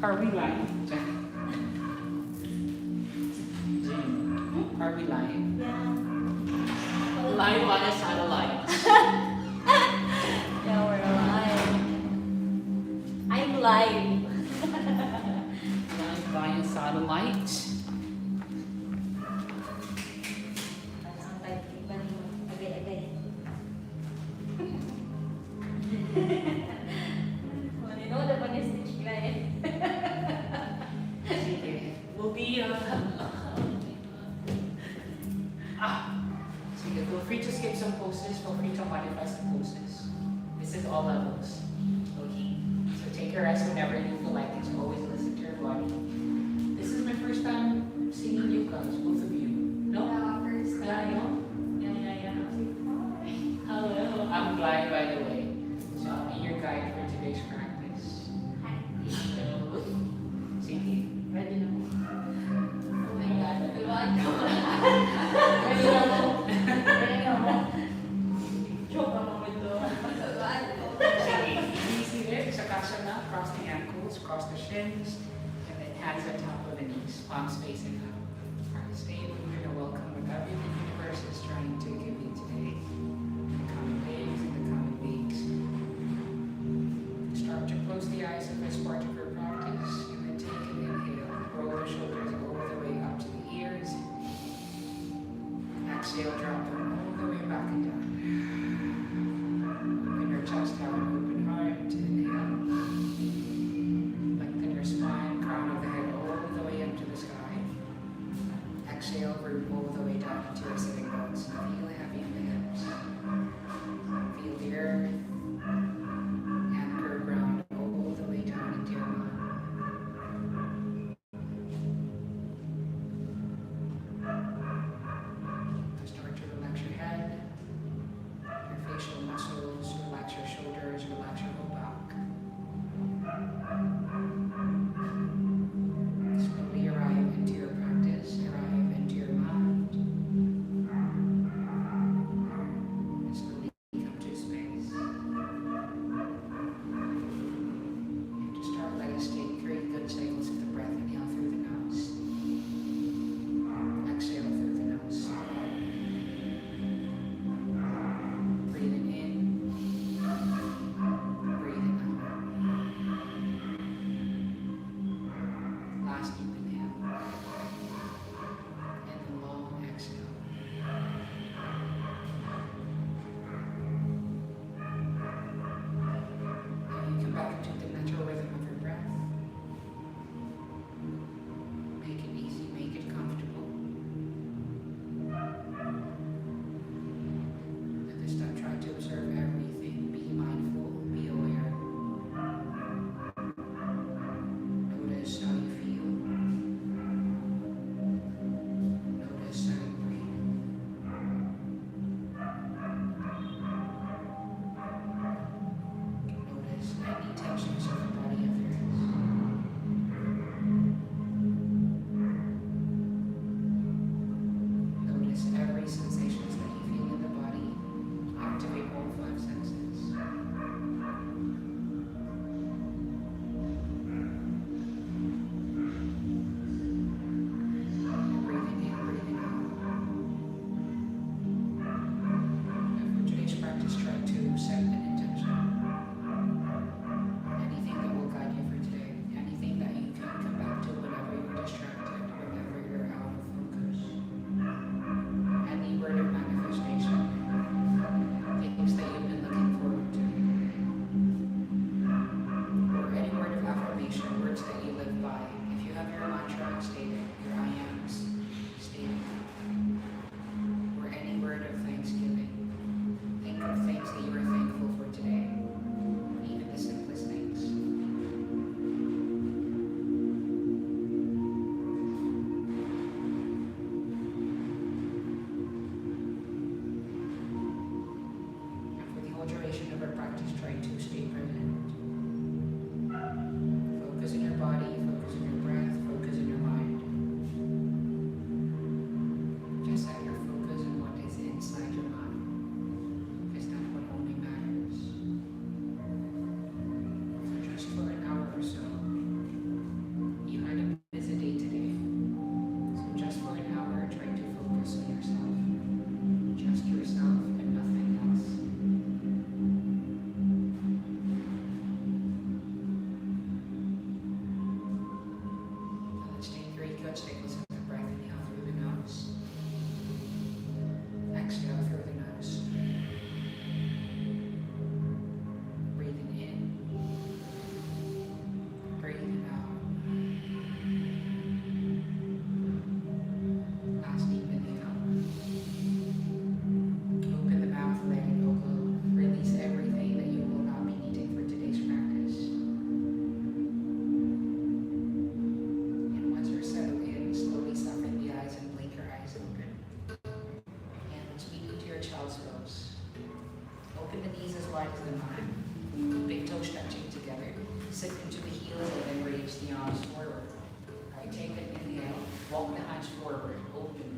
Are we live? Jane, are we live? Yeah. Live on a satellite. Yeah, we're live. I'm live. Live via satellite. Ang pag-iban mo. Agay-agay. Manino, dapat yung stitch na eh. Sige. We'll be, Sige, feel free to skip some poses, feel free to modify some poses. This is all levels. Okay? So take a rest whenever you feel like it. Always listen to your body. This is my first time seeing you guys, both of you. No? First Yeah, no? Yeah. Hello. I'm Glenn, by the way. So I'll be your guide for today's practice. Hello. Sige. Ready na mo? Oh my God, nagawa ko. Ready na mo? Joke naman ito. Nagawa ko. Sige. Easy there. Sa kasana, cross the ankles, cross the shins, and then hands on top of the knees, palms facing up. Alright, stay in the mood and welcome whatever the universe is trying to give you today. The coming days and the coming weeks. Start to close the eyes if it's part of your practice, and then take an inhale. Roll the shoulders all the way up to the ears. Exhale, drop them all the way back and down. Open your chest, have an open heart. Inhale. Lengthen your spine, crown of the head all the way up to the sky. Exhale, root all the way down into your sitting bones. Feel it.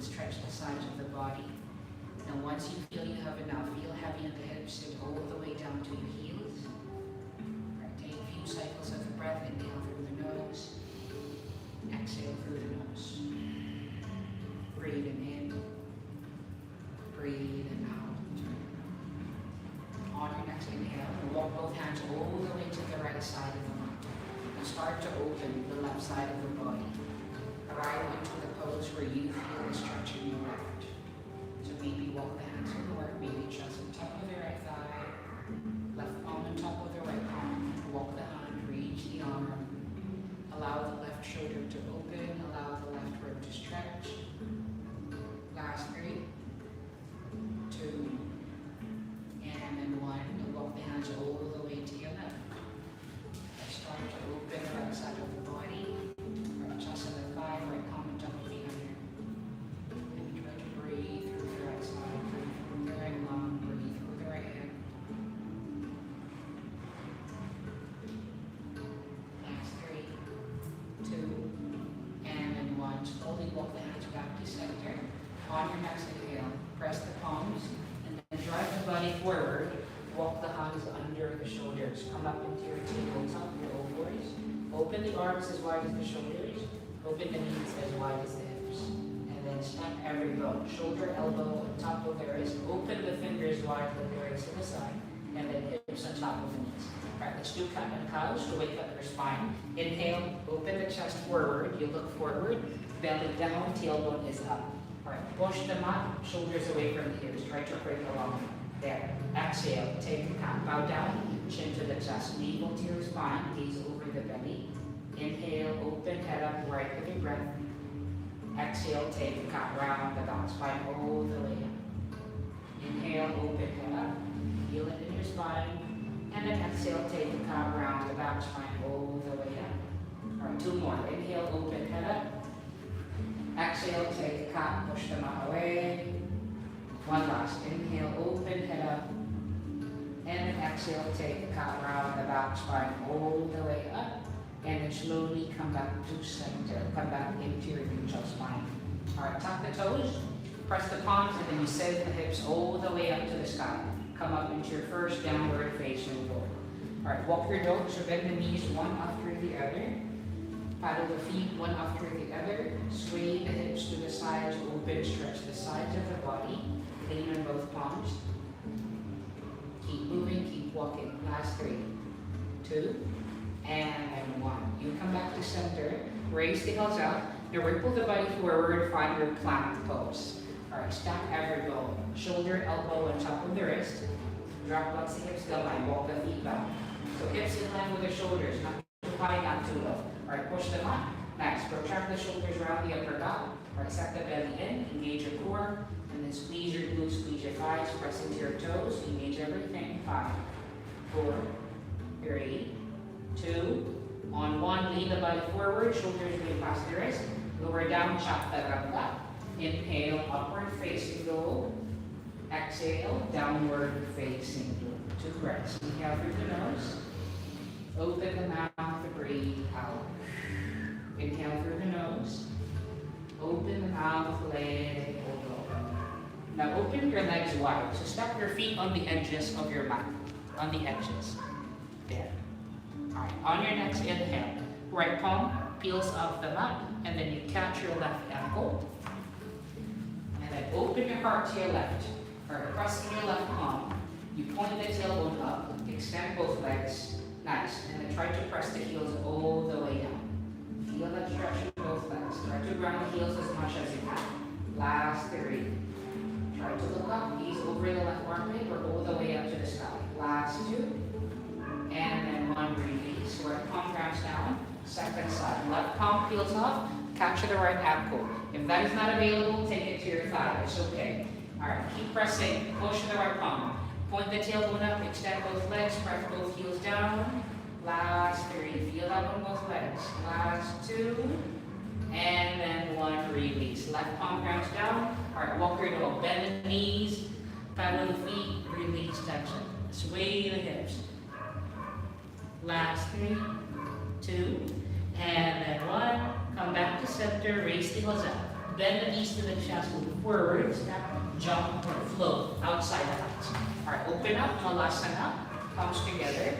stretch the sides of the body. Now once you feel you have enough, feel heavy in the hips and all the way down to your heels. Right, take a few cycles of the breath, inhale through the nose, exhale through the nose. Breathing in, breathing out. On your next inhale, walk both hands all the way to the right side of the mat. And start to open the left side of the body. Arrive into the pose where you feel the stretch in your left. So maybe walk the hands forward, maybe chest on top of the right thigh, left palm on top of the right palm. Walk the hand, reach the arm. Allow the left shoulder to open, allow the left rib to stretch. Last 3, 2, and then 1. And walk the hands all the way to your left. Start to open the right side of the body. Right chest on the thigh, right palm on top of the other. And try to breathe through the right side, breathe through the right lung, breathe through the right hip. Last 3, 2, and then 1. Slowly walk the hands back to center. On your next inhale, press the palms and then drive the body forward. Walk the hands under the shoulders. Come up into your tabletop, your ovoids. Open the arms as wide as the shoulders. Open the knees as wide as the hips. And then snap every bone. Shoulder, elbow on top of the wrist. Open the fingers wide with the wrists to the side. And then hips on top of the knees. Alright, let's do cat and cows to wake up your spine. Inhale, open the chest forward. You look forward. Belly down, tailbone is up. Alright, push the mat, shoulders away from the ears. Try to break along. There. Exhale, take the cat, bow down, chin to the chest, navel to your spine, gaze over the belly. Inhale, open head up, right with your breath. Exhale, take the cat, round the back spine all the way up. Inhale, open head up, feel it in your spine. And then exhale, take the cat, round the back spine all the way up. Alright, 2 more. Inhale, open head up. Exhale, take the cat, push the mat away. 1 last. Inhale, open head up. And then exhale, take the cat round the back spine all the way up. And then slowly come back to center. Come back into your neutral spine. Alright, tuck the toes, press the palms, and then you send the hips all the way up to the sky. Come up into your first downward facing dog. Alright, walk your dog, so bend the knees one after the other. Paddle the feet one after the other. Sway the hips to the sides, open, stretch the sides of the body. Lean on both palms. Keep moving, keep walking. Last 3, 2, and 1. You come back to center. Raise the heels up. Now ripple the body forward, find your plank pose. Alright, stack every bone. Shoulder, elbow on top of the wrist. Drop lots of hips down line, walk the feet back. So hips in line with the shoulders, not too high, not too low. Alright, push them up. Next, protract the shoulders around the upper back. Alright, suck the belly in, engage your core, and then squeeze your glutes, squeeze your thighs, press into your toes, engage everything. 5, 4, 3, 2, on 1, lean the body forward, shoulders way past the wrist. Lower down, chaturanga. Inhale, upward facing dog. Exhale, downward facing dog. 2 breaths. Inhale through the nose. Open the mouth to breathe out. Inhale through the nose. Open the mouth, leg over. Now open your legs wide. So step your feet on the edges of your mat. On the edges. There. Alright, on your next inhale, right palm peels off the mat, and then you catch your left ankle. And then open your heart to your left. Alright, press in your left palm. You point the tailbone up, extend both legs. Nice. And then try to press the heels all the way down. Feel that stretch in both legs. Try to ground the heels as much as you can. Last 3. Try to look up, knees over the left armpit or all the way up to the sky. Last 2. And then 1, release. Right palm grounds down. Second side. Left palm peels off. Capture the right ankle. If that is not available, take it to your thigh. It's okay. Alright, keep pressing. Push the right palm. Point the tailbone up, extend both legs, press both heels down. Last 3, feel that on both legs. Last 2, and then 1, release. Left palm grounds down. Alright, walk your dog. Bend the knees, paddle the feet, release tension. Sway the hips. Last 3, 2, and then 1. Come back to center, raise the heels up. Bend the knees to the chest, move forward, step, jump, or float outside the hands. All right, open up, Malasana, palms together.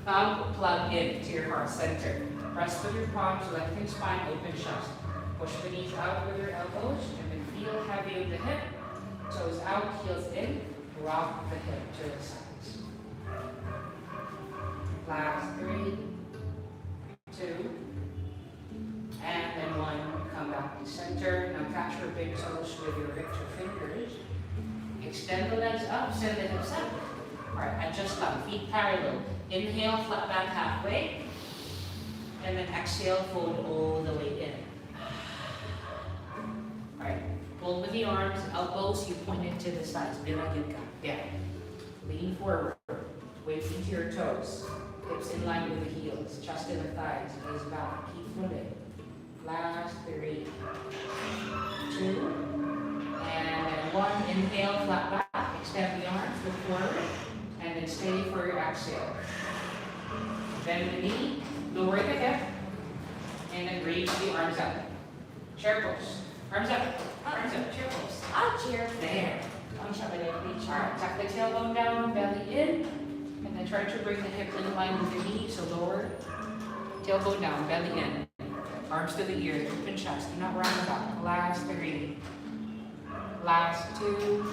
Thumb plug in to your heart center. Rest with your palms, lengthen spine, open chest. Push the knees out with your elbows, and then feel heavy in the hip. Toes out, heels in, rock the hip to the sides. Last 3, 2, and then 1. Come back to center. Now catch your big toes with your Victor fingers. Extend the legs up, send the hips up. All right, adjust up, feet parallel. Inhale, flat back halfway. And then exhale, fold all the way in. All right, pull with the arms, elbows, you point it to the sides. Yeah. Lean forward, weight into your toes. Hips in line with the heels, chest in the thighs, gaze back, keep pulling. Last 3, 2, and then 1. Inhale, flat back, extend the arms, look forward, and then stay for your exhale. Bend the knee, lower the hip, and then reach the arms up. Chair pose. Arms up, chair pose. I'll cheer. There. All right, tuck the tailbone down, belly in, and then try to bring the hips in line with the knee, so lower. Tailbone down, belly in. Arms to the ears, open chest, do not round the back. Last 3. Last 2.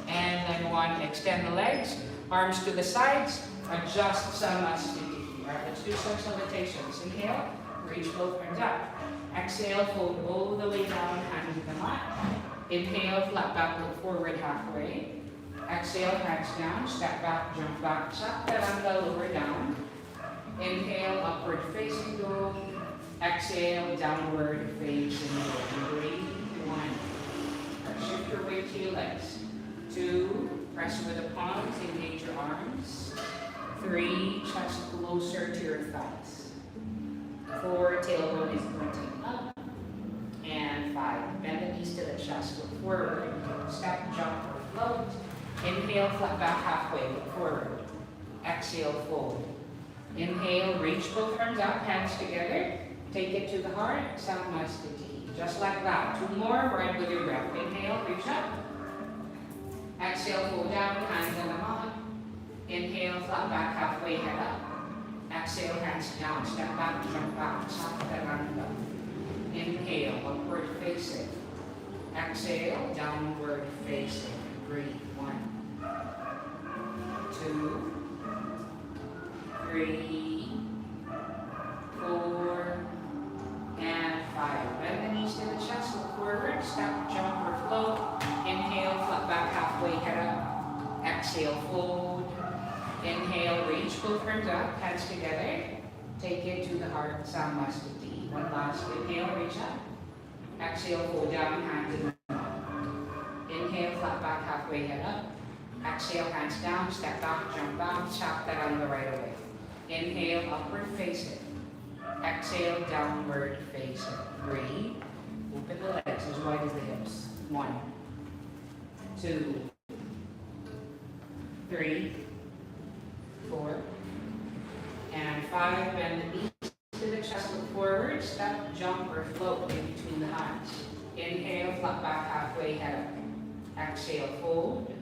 And then 1. Extend the legs, arms to the sides, adjust Samasthiti. All right, let's do some salutations. Inhale, reach both arms up. Exhale, fold all the way down, hands to the mat. Inhale, flat back, look forward halfway. Exhale, hands down, step back, jump back, chaturanga, lower down. Inhale, upward facing dog. Exhale, downward facing dog. Breathe. 1. Right, shift your weight to your legs. 2. Press with the palms, engage your arms. 3. Chest closer to your thighs. 4. Tailbone is pointing up. And 5. Bend the knees to the chest, look forward. Step, jump, or float. Inhale, flat back halfway, look forward. Exhale, fold. Inhale, reach both arms up, hands together. Take it to the heart, Samasthiti. Just like that. 2 more, right with your breath. Inhale, reach up. Exhale, fold down, hands on the mat. Inhale, flat back halfway, head up. Exhale, hands down, step back, jump back, chaturanga. Inhale, upward facing. Exhale, downward facing. Breathe. 1, 2, 3, 4, and 5. Bend the knees to the chest, look forward, step, jump, or float. Inhale, flat back halfway, head up. Exhale, fold. Inhale, reach both arms up, hands together. Take it to the heart, Samasthiti. 1 last inhale, reach up. Exhale, fold down, hands in the mat. Inhale, flat back halfway, head up. Exhale, hands down, step back, jump back, chaturanga right away. Inhale, upward facing. Exhale, downward facing. Breathe. Open the legs as wide as the hips. 1, 2, 3, 4, and 5. Bend the knees to the chest, look forward, step, jump, or float in between the hands. Inhale, flat back halfway, head up. Exhale, fold.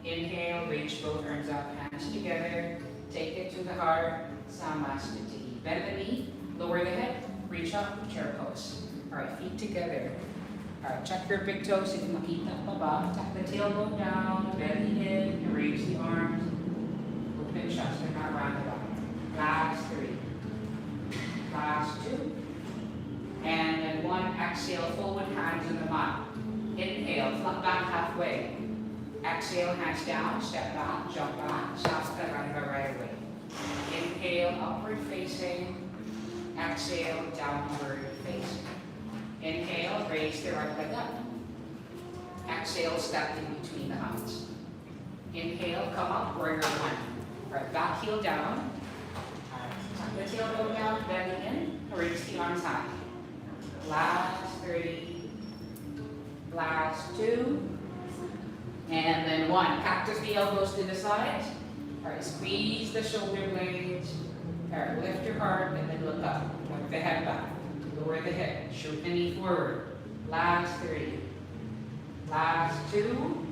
Inhale, reach both arms up, hands together. Take it to the heart, Samasthiti. Bend the knee, lower the hip, reach up, chair pose. All right, feet together. All right, check your big toes if makita pa ba. Tuck the tailbone down, belly in, raise the arms. Open chest, and not round the back. Last 3. Last 2. And then 1. Exhale, forward hands on the mat. Inhale, flat back halfway. Exhale, hands down, step back, jump back, chaturanga right away. Inhale, upward facing. Exhale, downward facing. Inhale, raise the right leg up. Exhale, step in between the hands. Inhale, come up, warrior 1. Right, back heel down. Tuck the tailbone down, belly in, reach the arms high. Last 3. Last 2. And then 1. Cactus the elbows to the sides. All right, squeeze the shoulder blades. All right, lift your heart and then look up. Point the head back. Lower the hip. Shoot the knee forward. Last 3. Last 2.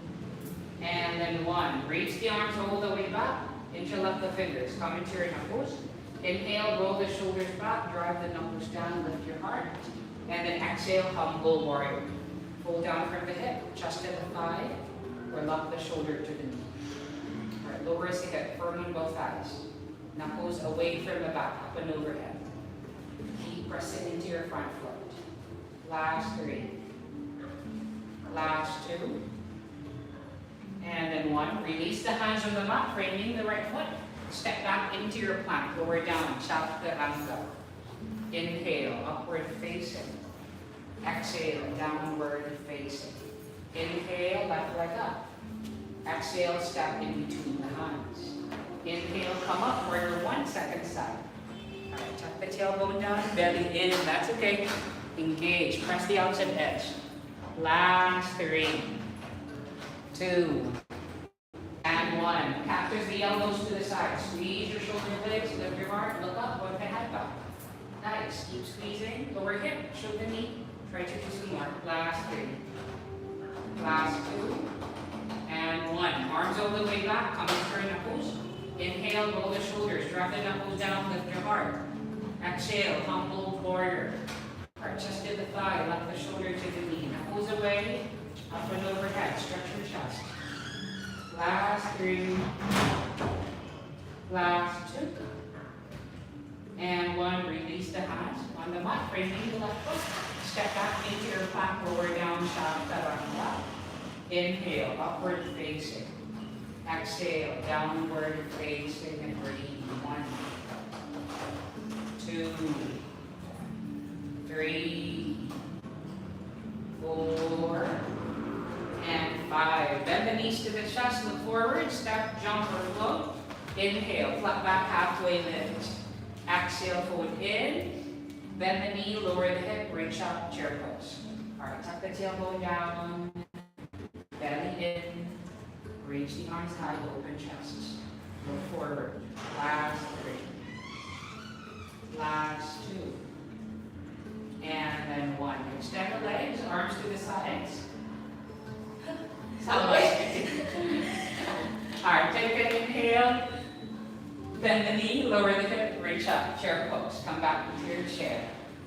And then 1. Reach the arms all the way back. Interlock the fingers. Come into your knuckles. Inhale, roll the shoulders back. Drive the knuckles down. Lift your heart. And then exhale, humble warrior. Pull down from the hip. Chest to the thigh. Or lock the shoulder to the knee. Alright, lower the hip. Firm on both thighs. Knuckles away from the back. Up and overhead. Keep pressing into your front foot. Last 3. Last 2. And then 1. Release the hands on the mat, framing the right foot. Step back into your plank. Lower down. Chop the ankle. Inhale, upward facing. Exhale, downward facing. Inhale, left leg up. Exhale, step in between the hands. Inhale, come up, warrior 1, second side. Alright, tuck the tailbone down, belly in, that's okay. Engage, press the outside edge. Last 3, 2, and 1. Captures the elbows to the side. Squeeze your shoulder blades, lift your heart, look up, work the head back. Nice, keep squeezing, lower hip, show the knee. Try to do some more. Last 3, last 2, and 1. Arms all the way back, come up for knuckles. Inhale, roll the shoulders, drop the knuckles down, lift your heart. Exhale, humble warrior. Heart chest to the thigh, lock the shoulder to the knee. Knuckles away, up and overhead, stretch your chest. Last 3, last 2, and 1. Release the hands on the mat, framing the left foot. Step back into your plank, lower down, chaturanga. Inhale, upward facing. Exhale, downward facing, and breathe. 1, 2, 3, 4, and 5. Bend the knees to the chest, look forward, step, jump, or float. Inhale, flat back, halfway lift. Exhale, fold in. Bend the knee, lower the hip, reach up, chair pose. Alright, tuck the tailbone down. Belly in. Reach the arms high, open chest. Look forward. Last 3. Last 2. And then 1. Extend the legs, arms to the sides. Alright, take an inhale. Bend the knee, lower the hip, reach up, chair pose. Come back into your chair.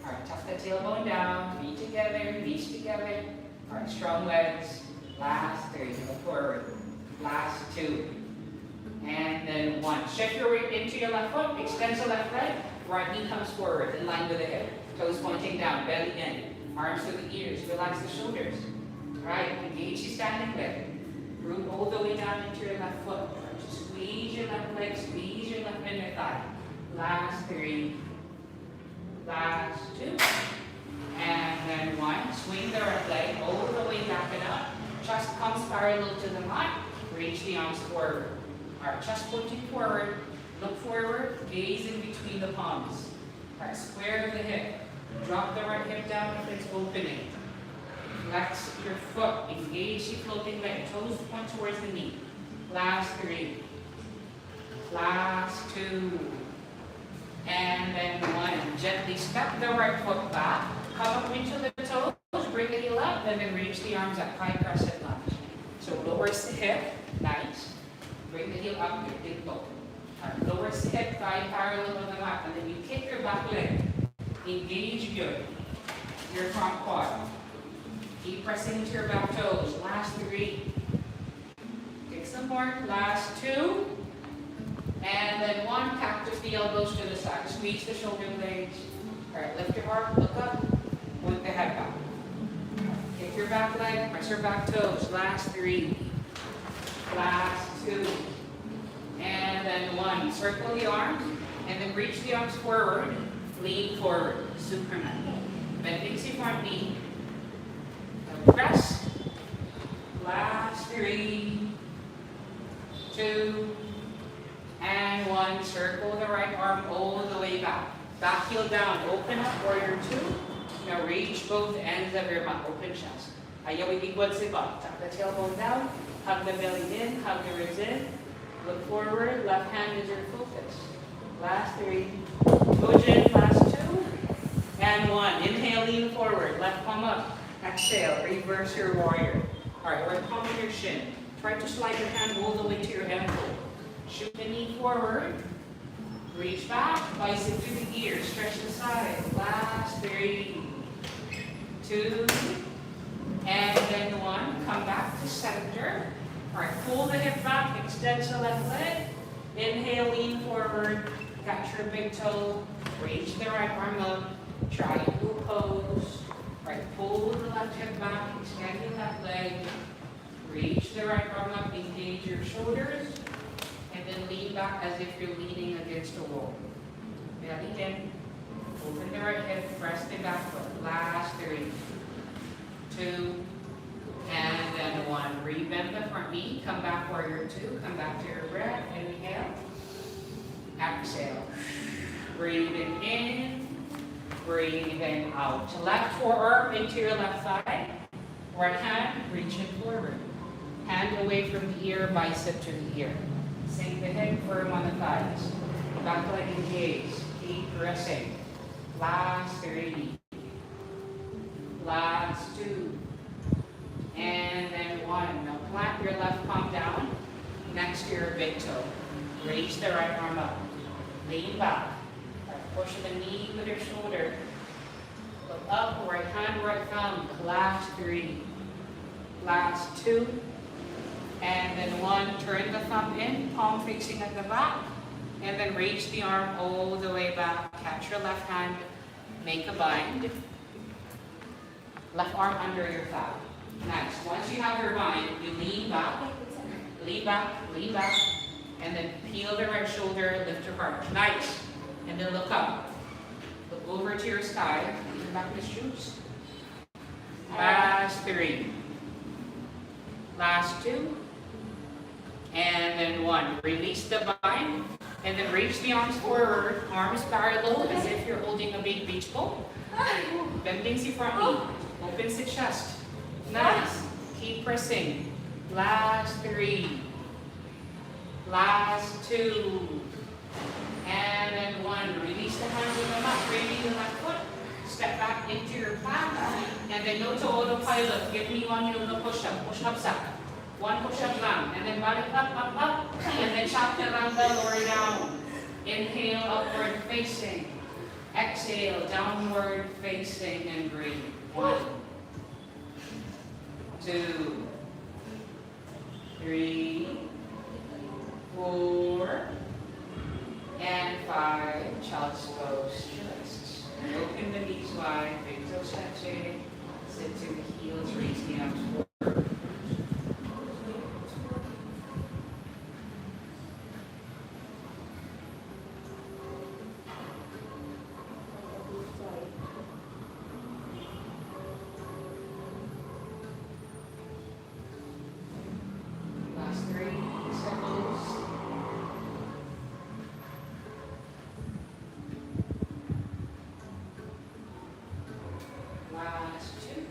Alright, tuck the tailbone down, feet together, knees together. Alright, strong legs. Last 3, look forward. Last 2. And then 1. Shift your weight into your left foot, extend the left leg. Right knee comes forward, in line with the hip. Toes pointing down, belly in. Arms to the ears, relax the shoulders. Right, engage the standing leg. Root all the way down into your left foot. Squeeze your left leg, squeeze your left inner thigh. Last 3, last 2, and then 1. Swing the right leg all the way back and up. Chest comes parallel to the mat. Reach the arms forward. Alright, chest pointing forward. Look forward, gaze in between the palms. Alright, square the hip. Drop the right hip down if it's opening. Flex your foot, engage the floating leg. Toes point towards the knee. Last 3. Last 2. And then 1. Gently step the right foot back. Come up into the toes. Bring the heel up. And then reach the arms up. High crescent lunge. So lowers the hip. Nice. Bring the heel up. Your big toe. Alright, lowers the hip. Thigh parallel on the mat. And then you kick your back leg. Engage good. Your front quad. Keep pressing into your back toes. Last 3. Take some more. Last 2. And then 1. Cactus the elbows to the side. Squeeze the shoulder blades. Alright, lift your heart. Look up. With the head back. Kick your back leg. Press your back toes. Last 3. Last 2. And then 1. Circle the arms. And then reach the arms forward. Lean forward. Superman. Bending the front knee. Press. Last 3, 2, and 1. Circle the right arm all the way back. Back heel down. Open up, warrior 2. Now reach both ends of your mat. Open chest. Ayaw iligwad si ba. Tuck the tailbone down. Hug the belly in. Hug the ribs in. Look forward. Left hand is your focus. Last 3. Pigeon. Last 2. And 1. Inhale, lean forward. Left palm up. Exhale, reverse your warrior. All right, we're pumping your shin. Try to slide your hand all the way to your ankle. Shoot the knee forward. Reach back, bicep to the ear, stretch the side. Last 3, 2, and then 1. Come back to center. All right, pull the hip back, extend the left leg. Inhale, lean forward, catch your big toe, reach the right arm up, triangle pose. All right, pull the left hip back, extend your left leg, reach the right arm up, engage your shoulders, and then lean back as if you're leaning against a wall. Belly in, open the right hip, press the back foot. Last 3, 2, and then 1. Rebend the front knee, come back warrior 2, come back to your breath, inhale, exhale. Breathing in, breathing out. Left forearm into your left thigh, right hand reaching forward. Hand away from the ear, bicep to the ear. Sink the head firm on the thighs. Back leg engaged, keep pressing. Last 3, last 2, and then 1. Now plant your left palm down next to your big toe. Raise the right arm up. Lean back. Push the knee with your shoulder. Look up, right hand, right thumb. Last 3, last 2, and then 1. Turn the thumb in, palm facing at the back, and then raise the arm all the way back. Catch your left hand, make a bind. Left arm under your thigh. Nice. Once you have your bind, you lean back, lean back, lean back, and then peel the right shoulder, lift your heart. Nice. And then look up. Look over to your sky. Come back to shoes. Last 3. Last 2. And then 1. Release the bind. And then reach the arms forward. Arms parallel as if you're holding a big beach ball. Bending the front knee. Opens the chest. Nice. Keep pressing. Last 3. Last 2. And then 1. Release the hands on the mat. Bring the left foot. Step back into your plank. And then go to autopilot. Give me 1 yoga push-up. Push-up sack. 1 push-up down. And then body up. And then chaturanga, lower down. Inhale, upward facing. Exhale, downward facing and breathe. 1, 2, 3, 4, and 5. Child's pose. Just open the knees wide, big toe stretching. Sit to the heels, raise the arms forward. Last 3 seconds. Last 2.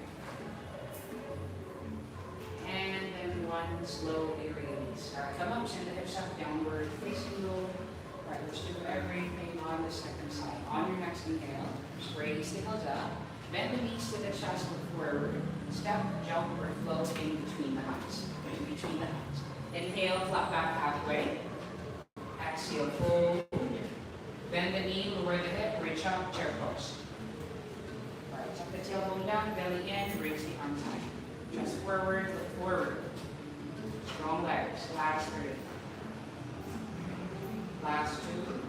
And then 1, slowly release. All right, come up, send the hips up, downward facing roll. All right, let's do everything on the second side. On your next inhale, just raise the heels up. Bend the knees to the chest, look forward. Step, jump, or flow in between the hands. In between the hands. Inhale, flat back halfway. Exhale, fold. Bend the knee, lower the hip, reach up, chair pose. Alright, tuck the tailbone down, belly in, raise the arms high. Chest forward, look forward. Strong legs. Last 3. Last 2.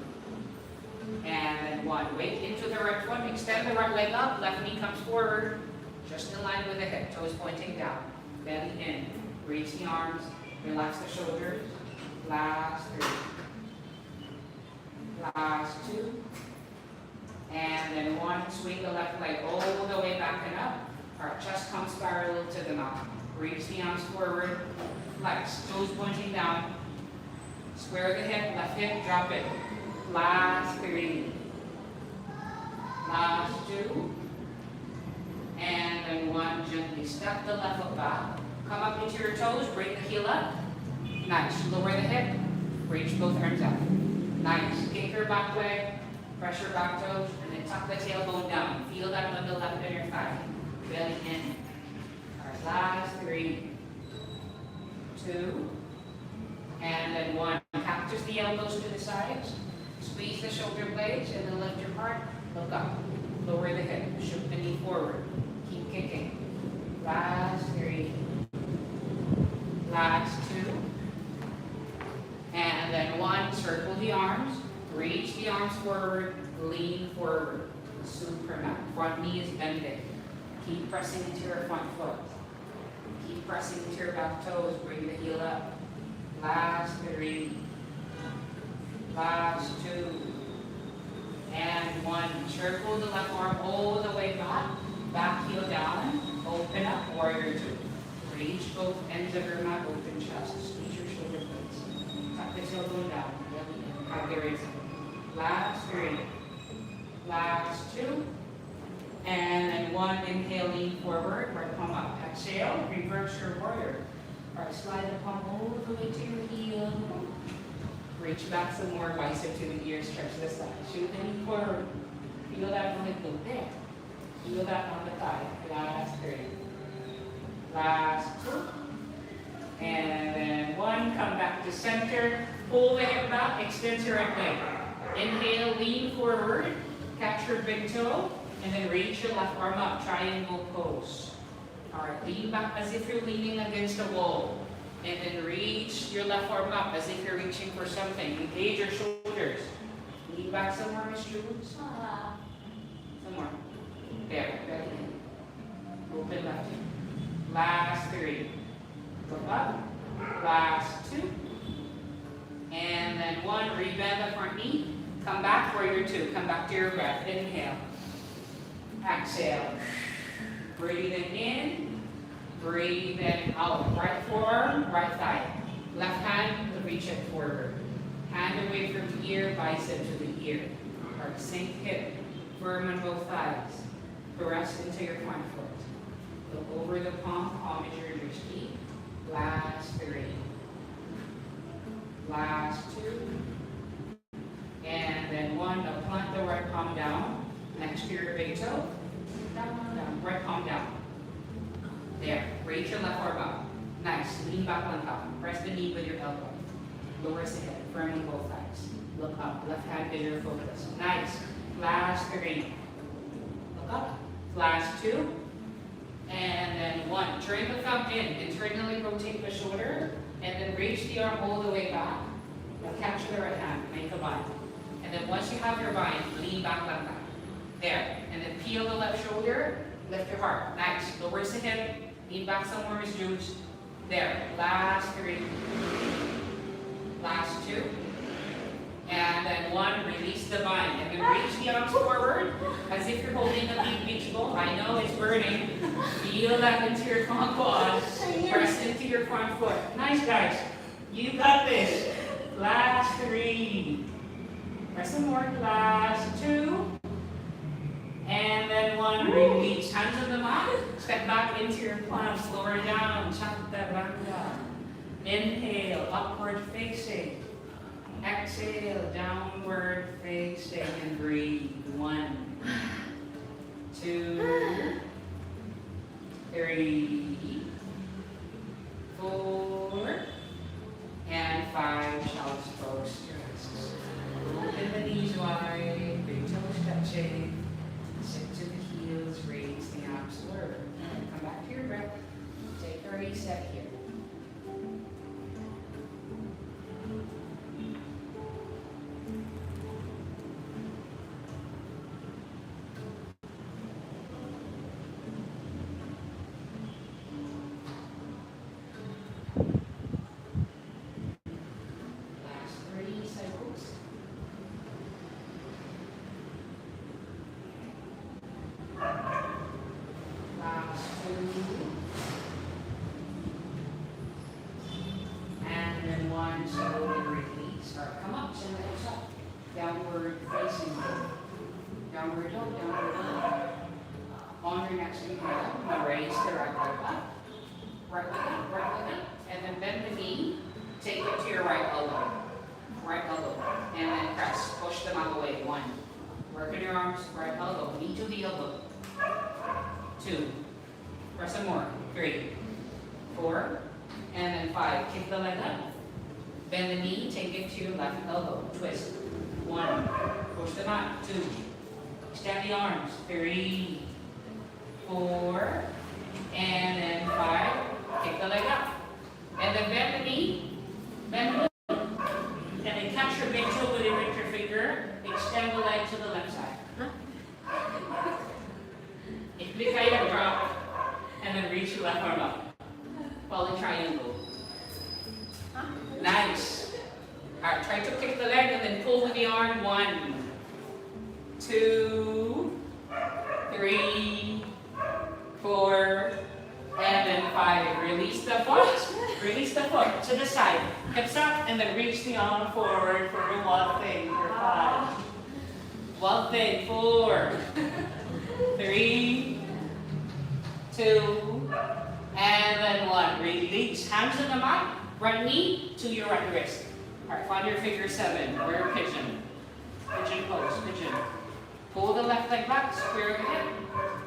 And then 1. Weight into the right foot, extend the right leg up, left knee comes forward. Just in line with the hip, toes pointing down. Belly in, reach the arms, relax the shoulders. Last 3. Last 2. And then 1, swing the left leg all the way back and up. Our chest comes parallel to the mat. Reach the arms forward, flex, toes pointing down. Square the hip, left hip, drop it. Last 3. Last 2. And then 1, gently step the left foot back. Come up into your toes, bring the heel up. Nice, lower the hip, reach both arms up. Nice, kick your back leg, press your back toes, and then tuck the tailbone down. Feel that on the left of your thigh. Belly in. Alright, last 3, 2, and then 1. Cactus the elbows to the sides. Squeeze the shoulder blades and then lift your heart. Look up. Lower the hip. Shoot the knee forward. Keep kicking. Last 3. Last 2. And then 1. Circle the arms. Reach the arms forward. Lean forward. Superman. Front knee is bending. Keep pressing into your front foot. Keep pressing into your back toes. Bring the heel up. Last 3. Last 2. And 1. Circle the left arm all the way back. Back heel down. Open up. Warrior 2. Reach both ends of your mat. Open chest. Squeeze your shoulder blades. Tuck the tailbone down. Have the raise. Last 3. Last 2. And then 1. Inhale, lean forward. Right palm up. Exhale. Reverse your warrior. Alright, slide the palm all the way to your heel. Reach back some more, bicep to the ear, stretch the side. Shoot the knee forward. Feel that on the glute there. Feel that on the thigh. Last 3. Last 2. And then 1. Come back to center. Pull the hip back. Extend your right leg. Inhale, lean forward. Catch your big toe. And then reach your left arm up. Triangle pose. Alright, lean back as if you're leaning against a wall. And then reach your left arm up as if you're reaching for something. Engage your shoulders. Lean back some more, Miss Jules. Some more. There, belly in. Open left hip. Last 3. Look up. Last 2. And then 1. Rebend the front knee. Come back, warrior 2. Come back to your breath. Inhale. Exhale. Breathing in. Breathing out. Right forearm, right thigh. Left hand, reach it forward. Hand away from the ear, bicep to the ear. Alright, sink hip, firm on both thighs. Press into your front foot. Look over the palm, palm is your feet. Last 3. Last 2. And then 1, plant the right palm down. Next to your big toe. Down, down. Right palm down. There. Reach your left arm up. Nice. Lean back on top. Press the knee with your elbow. Lower the head. Firm on both thighs. Look up. Left hand is your focus. Nice. Last 3. Look up. Last 2. And then 1. Turn the thumb in. Internally rotate the shoulder. And then reach the arm all the way back. Now catch the right hand. Make a bind. And then once you have your bind, lean back like that. There. And then peel the left shoulder. Lift your heart. Nice. Lower the hip. Lean back some more, Miss Jules. There. Last 3. Last 2. And then 1. Release the bind. And then reach the arms forward as if you're holding a big beach ball. I know it's burning. Feel that into your front quads. Press into your front foot. Nice, guys. You got this. Last 3. Press some more. Last 2. And then 1, release. Hands on the mat. Step back into your planks. Lower down. Chaturanga. Inhale, upward facing. Exhale, downward facing. And breathe. 1, 2, 3, 4, and 5. Child's pose. Open the knees wide. Big toes touching. Sit to the heels, raise the arms forward. Come back to your breath. Take a reset here. Last 3 cycles. Last 2. And then 1, slowly release. All right, come up, send the hips up. Downward facing dog. Downward dog, downward dog. On your next inhale, now raise the right leg up. Right leg up, right leg up. And then bend the knee. Take it to your right elbow. Right elbow. And then press. Push them out of the way. 1. Work in your arms. Right elbow. Knee to the elbow. 2. Press some more. 3, 4, and then 5. Kick the leg up. Bend the knee, take it to your left elbow. Twist. 1. Push the mat. 2. Extend the arms. 3, 4, and then 5. Kick the leg up. And then bend the knee. Bend the knee. And then catch your big toe with your finger. Extend the leg to the left side. If I drop, and then reach your left arm up. Follow the triangle. Nice. Alright, try to kick the leg and then pull with the arm. 1, 2, 3, 4, and then 5. Release the foot. Release the foot to the side. Hips up and then reach the arm forward for one thing for 5. One thing. 4, 3, 2, and then 1. Release. Hands on the mat. Right knee to your right wrist. Alright, find your figure 7. We're pigeon. Pigeon pose. Pigeon. Pull the left leg back. Square your hip.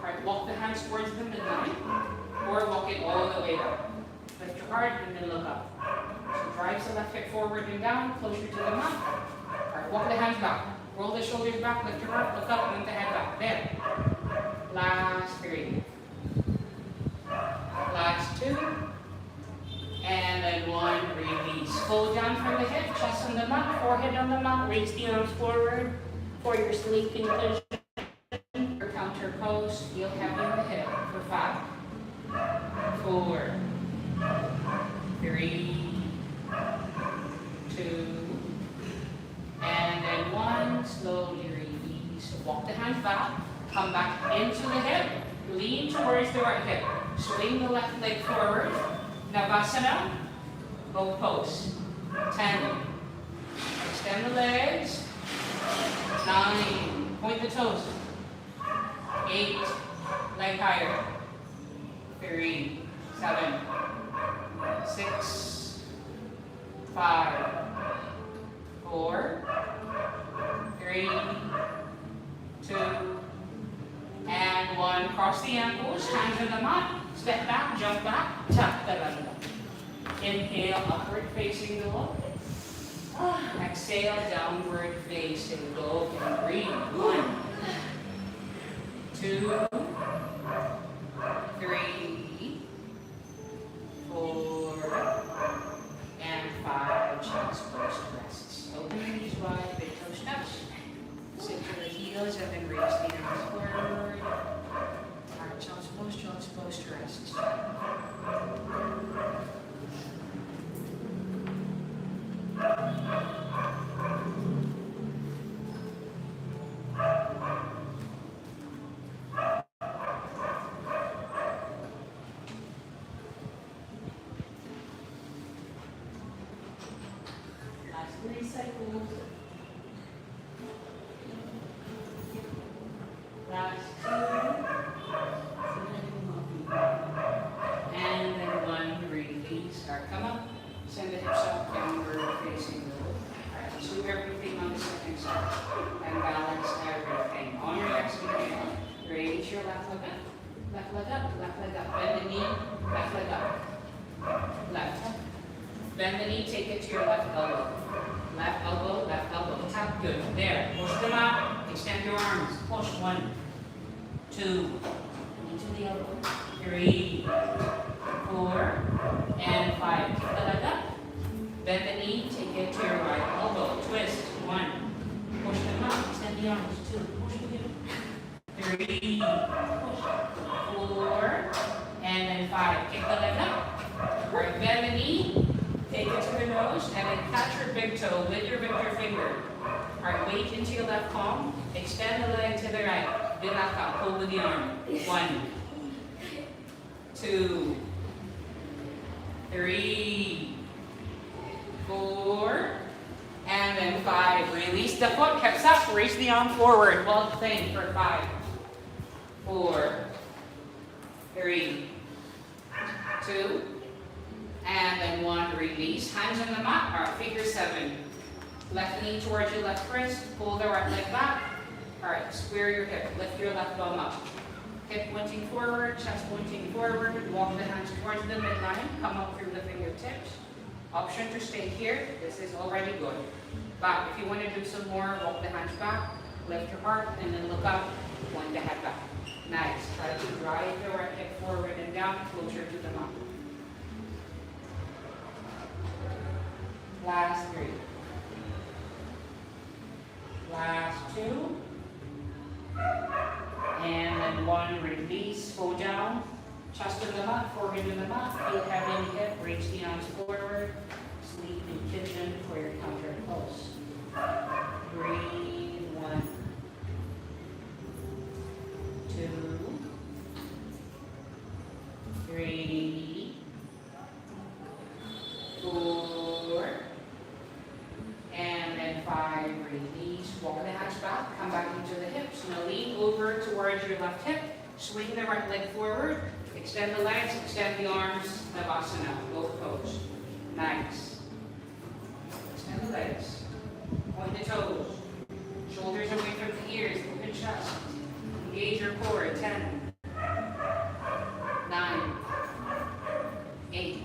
Alright, walk the hands towards the midline. Or walk it all the way down. Lift your heart and then look up. So drive the left hip forward and down, closer to the mat. Alright, walk the hands back. Roll the shoulders back, lift your heart, look up, and lift the head back. There. Last 3. Last 2. And then 1. Release. Pull down from the hip, chest on the mat, forehead on the mat. Raise the arms forward for your sleeping position. Your counter pose. Feel heavy in the hip for 5. 4, 3, 2, and then 1. Slowly release. Walk the hands back. Come back into the hip. Lean towards the right hip. Swing the left leg forward. Navasana. Both pose. 10. Extend the legs. 9. Point the toes. 8. Leg higher. 3, 7, 6, 5, 4, 3, 2, and 1. Cross the ankles, hands on the mat, step back, jump back, tap the leg up. Inhale, upward facing dog. Exhale, downward facing dog, and breathe. 1, 2, 3, 4, and 5. Chest pose rests. Open your knees wide, big toes touch. Sit to the heels and then raise the arms forward. Alright, child's pose to rest. Last 3 cycles. Last 2. And then 1. Release. Alright, come up. Send the hips up, downward facing the loop. Alright, let's do everything on the second side. And balance everything. On your exhale, raise your left leg up. Left leg up, left leg up. Bend the knee, left leg up. Left. Bend the knee, take it to your left elbow. Left elbow, tap, good. There, push them out, extend your arms. Push, 1, 2, into the elbow. 3, 4, and 5. Kick the leg up. Bend the knee, take it to your right elbow. Twist, 1. Push them out, extend the arms. 2, push again. 3, push. 4, and then 5. Kick the leg up. Alright, bend the knee. Take it to the nose and then catch your big toe with your finger. Alright, weight into your left palm. Extend the leg to the right. Vinyasa, pull with the arm. 1, 2, 3, 4, and then 5. Release the foot, hips up, reach the arm forward. Well thing for 5, 4, 3, 2, and then 1. Release. Hands on the mat. Alright, figure 7. Left knee towards your left wrist. Pull the right leg back. Alright, square your hip. Lift your left bum up. Hip pointing forward, chest pointing forward, walk the hands towards the midline, come up through the fingertips. Option to stay here, this is already good. Back, if you want to do some more, walk the hands back, lift your heart, and then look up, point the head back. Nice, try to drive the right hip forward and down, closer to the mat. Last 3. Last 2. And then 1, release, go down, chest to the mat, forehead to the mat, feel heavy in the hip, reach the arms forward, sleep in pigeon for your counter pulse. Breathe, 1, 2, 3, 4, and then 5, release, walk the hands back, come back into the hips. Now lean over towards your left hip, swing the right leg forward, extend the legs, extend the arms, Malasana, both pose. Nice. Extend the legs, point the toes, shoulders away from the ears, open chest, engage your core, 10, 9, 8,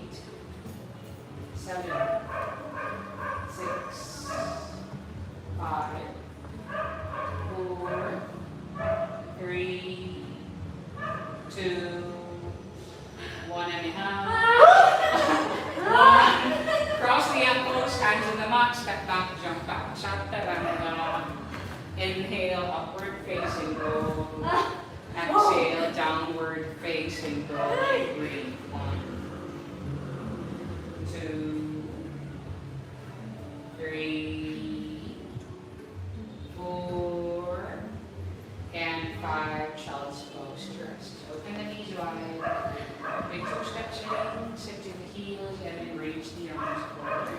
7, 6, 5, 4, 3, 2, 1.5. Cross the ankles, hands in the mat, step back, jump back. Chaturanga. Inhale, upward facing dog. Exhale, downward facing dog. Breathe. 1, 2, 3, 4, and 5. Child's pose. Rest. Open the knees wide. Big toe steps in, sit to the heels, and then reach the arms forward.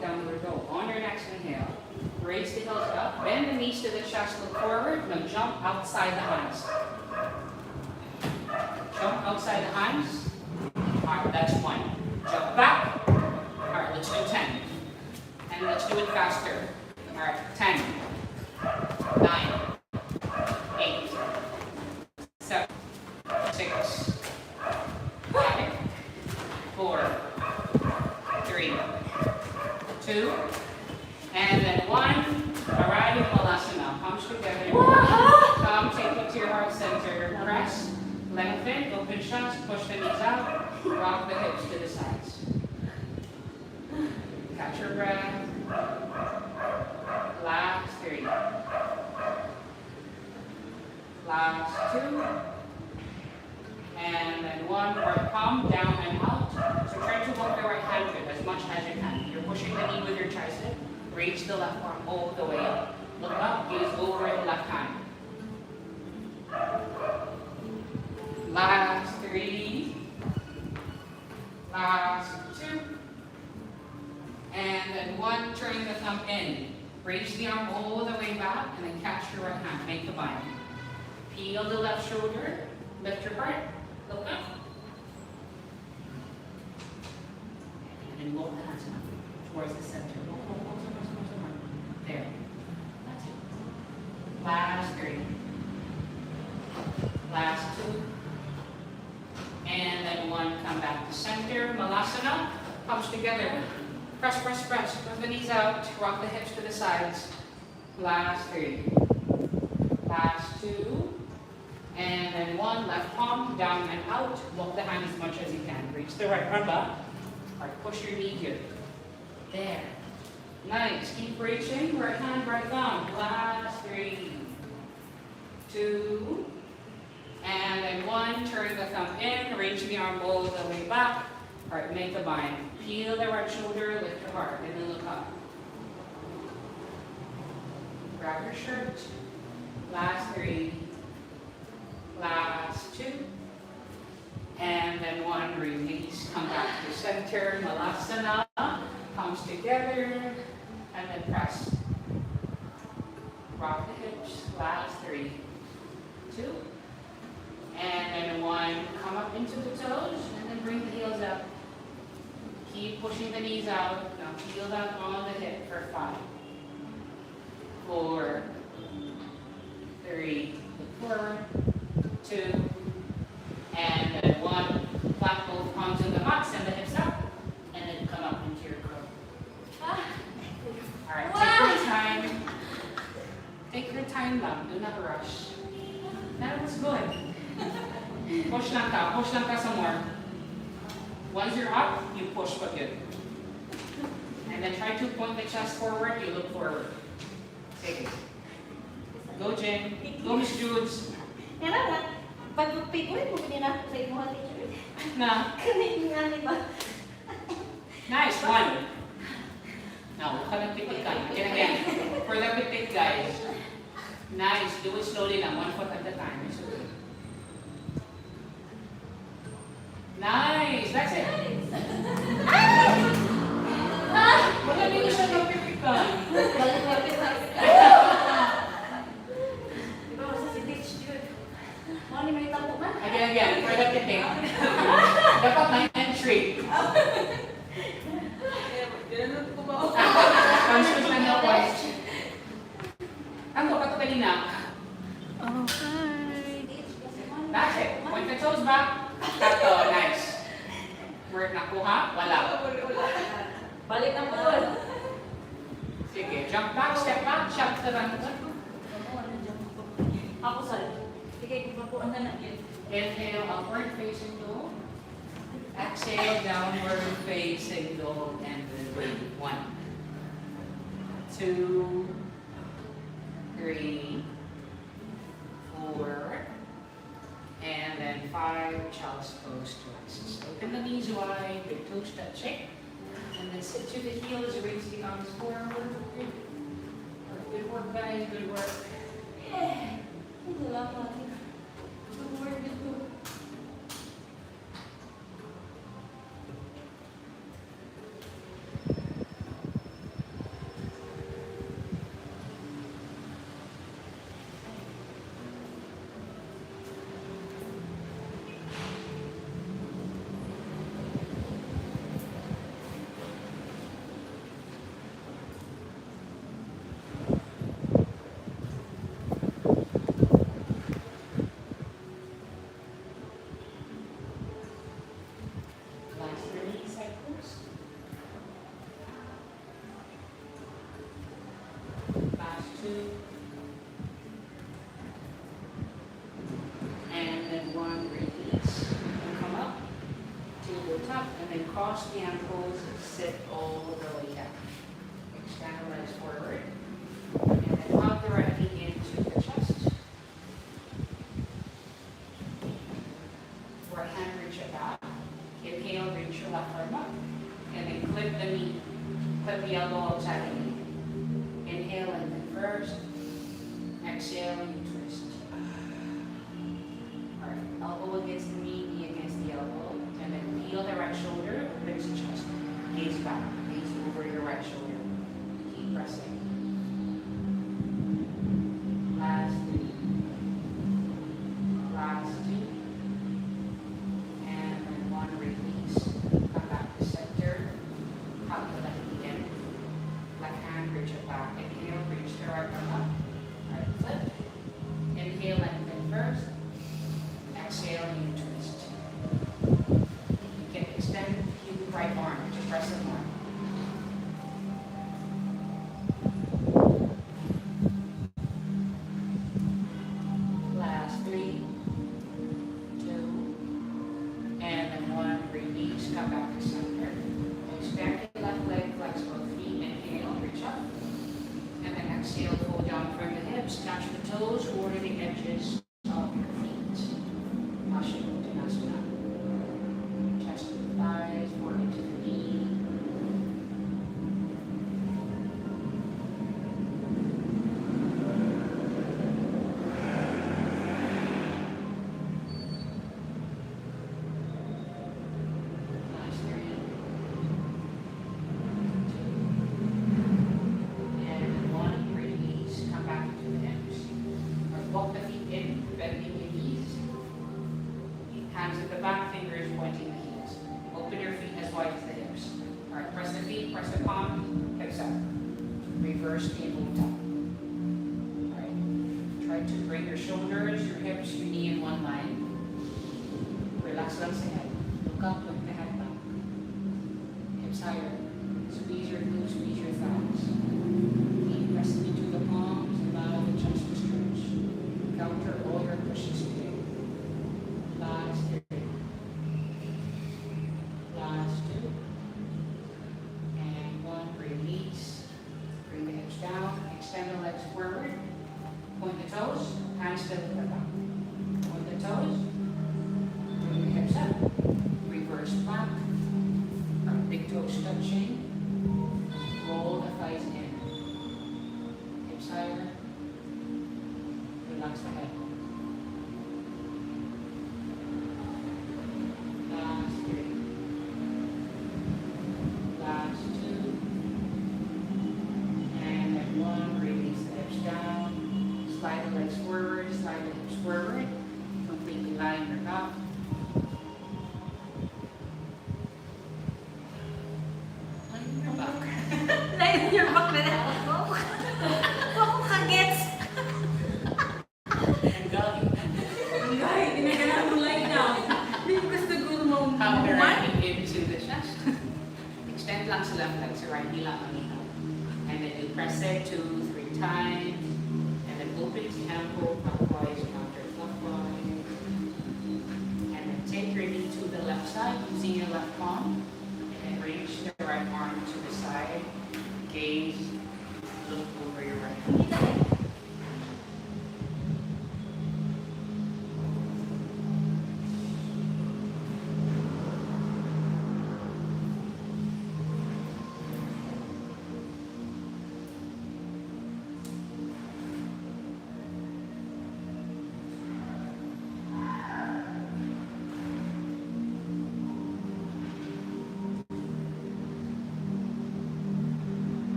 Downward dog. On your next inhale, raise the heels up, bend the knees to the chest, look forward. Now jump outside the hands. Jump outside the hands. Alright, that's 1. Jump back. Alright, let's do 10. And let's do it faster. Alright, 10, 9, 8, 7, 6, 5, 4, 3, 2, and then 1. Alright, Malasana. Palms together. Come, take it to your heart center. Press, lengthen, open chest, push the knees out, rock the hips to the sides. Catch your breath. Last 3. Last 2. And then 1. Right palm down and out. So try to walk the right hand good as much as you can. You're pushing the knee with your tricep. Reach the left arm all the way up. Look up, gaze over the left hand. Last 3. Last 2. And then 1, turn the thumb in. Reach the arm all the way back and then catch your right hand. Make a bind. Peel the left shoulder. Lift your heart. Look up. And then roll the hands up towards the center. There. That's it. Last 3. Last 2. And then 1, come back to center. Malasana. Palms together. Press, press, press. Put the knees out. Rock the hips to the sides. Last 3. Last 2. And then 1, left palm down and out. Walk the hand as much as you can. Reach the right arm up. Or push your knee here. There. Nice. Keep reaching. Right hand, right thumb. Last 3. 2, and then 1. Turn the thumb in, reach the arm all the way back. All right, make a bind. Peel the right shoulder, lift your heart, and then look up. Grab your shirt. Last 3. Last 2. And then 1, release. Come back to center, Malasana. Palms together, and then press. Rock the hips. Last 3, 2, and then 1. Come up into the toes, and then bring the heels up. Keep pushing the knees out. Now heel down on the hip for 5, 4, 3, 4, 2, and then 1. Plant both palms in the mat, send the hips up, and then come up into your crow. All right, take your time. Take your time lang, do not rush. That was good. Push lang ka some more. Once you're up, you push pa good. And then try to point the chest forward, you look forward. Sige. Go, Jen. Go, Miss Judes. Kaya nga, pag-figurin mo kanina sa imo teacher. Na. Kanina nga ni ba? Nice, 1. Now, look at the pitik guys. Again. For the pitik guys. Nice. Do it slowly now, 1 foot at a time. It's okay. Nice. That's it. Wala din siya ng pitikan. Balik-balik na. Diba sa si teacher? Mga ni may tapo na? Again. For the pitik. Dapat na entry. Conscious na no voice. Ang ka to kanina. That's it. Point the toes back. Tato. Nice. Work nakuha? Wala. Balik na po. Sige. Jump back. Step back. Jump to the Ako sa sige, papuan na lang yun. Inhale, upward facing dog. Exhale, downward facing dog. And then breathe. 1, 2, 3, 4, and then 5. Child's pose twice. Open the knees wide, big toes touching. And then sit to the heels, raise the arms forward. Good work, guys. Good work. Salamat. Good work, good work. Cross the ankles, sit all the way down. Extend the legs forward. And then hug the right knee into the chest. Right hand reach it back. Inhale, reach your left arm up. And then clip the knee. Clip the elbow outside the knee. Inhale and then first. Exhale and you twist. Alright, elbow against the knee against the elbow. And then peel the right shoulder, opens the chest. Gaze back, gaze over your right shoulder. Keep pressing. Last 3. Last 2. And then 1, release. Come back to center. Hug the left knee in. Left hand, reach it back. Inhale, reach the right arm up. Right foot. Inhale and then first. Exhale and you twist. Extend the right arm to press it more. Last 3, 2, and then 1. Release. Come back to center. Extend your left leg, flex both feet. Inhale, reach up. And then exhale, pull down from the hips, touch the toes, order the edges of your feet. Malasana. Chest to the thighs, forehead to the knee. Hands at the back, fingers pointing the heels. Open your feet as wide as the hips. All right, press the feet, press the palm, hips up. Reverse table top. All right, try to bring your shoulders, your hips, your knee in one line. Relax the head. Look up, look the head back. Hips higher. Squeeze your glutes, squeeze your thighs. Feet pressing into the palms, allow the chest to stretch. Counter all your pushes today. Last three. Last two. And one, release. Bring the hips down, extend the legs forward. Point the toes, hands to the back. Point the toes, bring the hips up. Reverse plank. Our big toes touching. Roll the thighs in. Hips higher. Relax the head. Slide the legs forward, slide the hips forward. Completely line your back. Line your back. Line your back na lang. Ako kagets. And belly. Ay, ginagawa mo line now. Hindi ko siguro Counteracting into the chest. Extend lang sa left leg, sa right heel lang ang ilaw. And then you press it 2-3 times. Open the ankle clockwise, counterclockwise. And then take your knee to the left side using your left palm. And then reach the right arm to the side. Gaze, look over your right hand.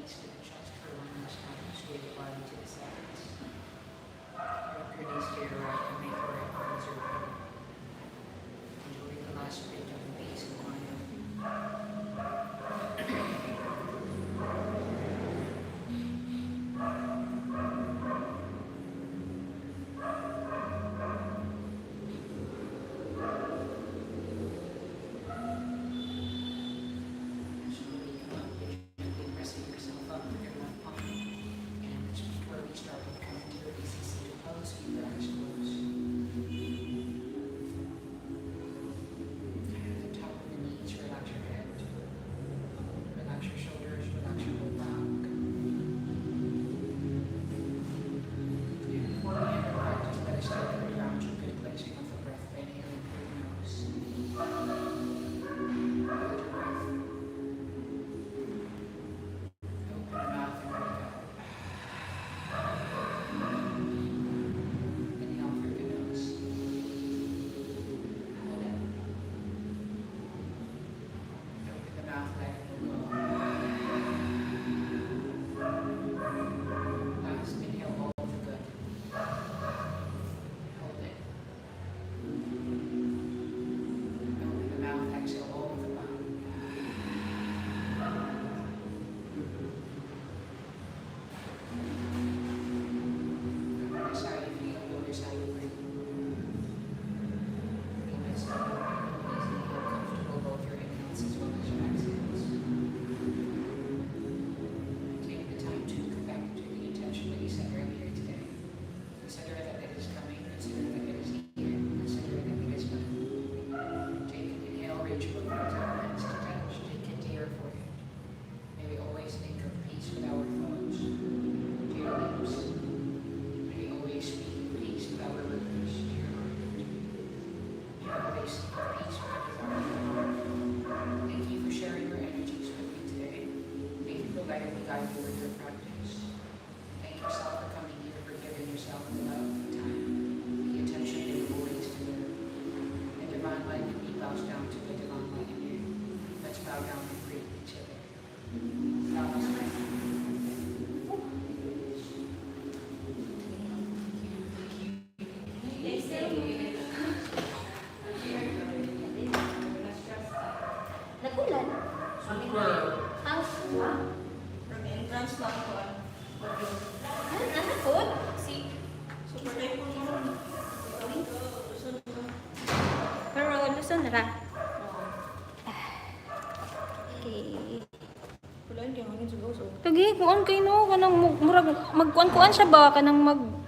release to the chest for one last time. Sway the body to the sides. Drop your knees to your right and make your right arms your right. Enjoy the last bit of the base and quiet. Nagulan. Super. Ang suwa. From entrance lang ko. Ano po? Si... Super type ko naman. Pero luson na ra. Okay. Wala, hindi ako nagsugaw. Lagi, kuan kay no, kanang murag magkuan-kuan siya ba kanang mag